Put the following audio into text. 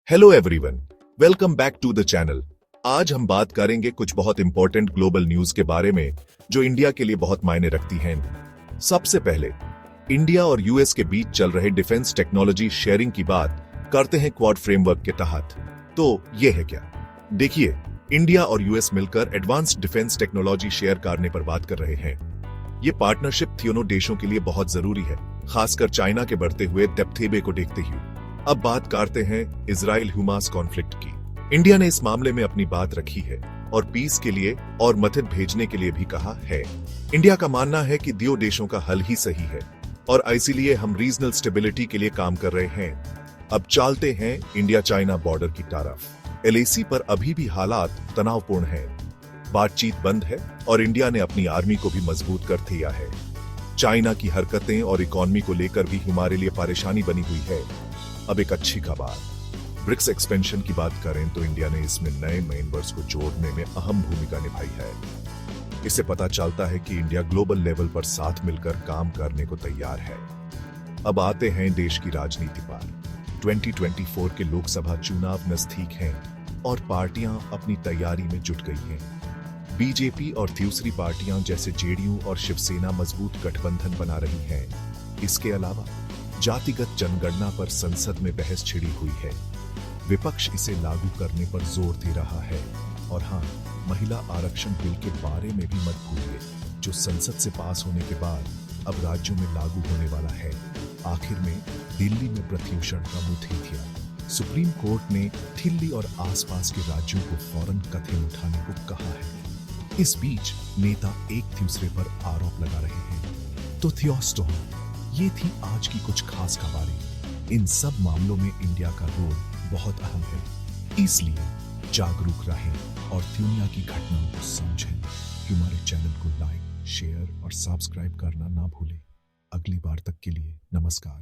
Hello everyone, welcome back to the channel. आज हम बात करेंगे कुछ बहुत इंपॉर्टेंट ग्लोबल न्यूज के बारे में जो इंडिया के लिए बहुत मायने रखती हैं। सबसे पहले इंडिया और यूएस के बीच चल रहे डिफेंस टेक्नोलॉजी शेयरिंग की बात करते हैं क्वाड फ्रेमवर्क के तहत। तो ये है क्या? देखिए, इंडिया और यूएस मिलकर एडवांस्ड डिफेंस टेक्नोलॉजी शेयर करने पर बात कर रहे हैं। ये पार्टनरशिप तीनों देशों के लिए बहुत जरूरी है, खासकर चाइना के बढ़ते हुए दबदबे को देखते हुए। अब बात करते हैं इजराइल हमास कॉन्फ्लिक्ट की। इंडिया ने इस मामले में अपनी बात रखी है और पीस के लिए और मदद भेजने के लिए भी कहा है। इंडिया का मानना है कि दो देशों का हल ही सही है और इसीलिए हम रीजनल स्टेबिलिटी के लिए काम कर रहे हैं। अब चलते हैं इंडिया चाइना बॉर्डर की तरफ। एलएसी पर अभी भी हालात तनावपूर्ण हैं। बातचीत बंद है और इंडिया ने अपनी आर्मी को भी मजबूत कर दिया है। चाइना की हरकतें और इकोनॉमी को लेकर भी हमारे लिए परेशानी बनी हुई है। अब एक अच्छी खबर, ब्रिक्स एक्सपेंशन की बात करें तो इंडिया ने इसमें नए मेंबर्स को जोड़ने में अहम भूमिका निभाई है। इससे पता चलता है कि इंडिया ग्लोबल लेवल पर साथ मिलकर काम करने को तैयार है। अब आते हैं देश की राजनीति पर। 2024 के लोकसभा चुनाव नजदीक हैं और पार्टियां अपनी तैयारी में जुट गई हैं। बीजेपी और दूसरी पार्टियां जैसे जेडीयू और शिवसेना मजबूत गठबंधन बना रही हैं। इसके अलावा जातिगत जनगणना पर संसद में बहस छिड़ी हुई है। विपक्ष इसे लागू करने पर जोर दे रहा है। और हाँ, महिला आरक्षण बिल के बारे में भी मत भूलिए, जो संसद से पास होने के बाद अब राज्यों में लागू होने वाला है। आखिर में दिल्ली में प्रत्युषण का मुद्दा किया। सुप्रीम कोर्ट ने दिल्ली और आसपास के राज्यों को फौरन कदम उठाने को कहा है। इस बीच नेता एक दूसरे पर आरोप लगा रहे हैं। तो थियोस्टो, ये थी आज की कुछ खास खबरें। इन सब मामलों में इंडिया का रोल बहुत अहम है, इसलिए जागरूक रहें और दुनिया की घटनाओं को समझें। हमारे चैनल को लाइक, शेयर और सब्सक्राइब करना ना भूलें। अगली बार तक के लिए नमस्कार।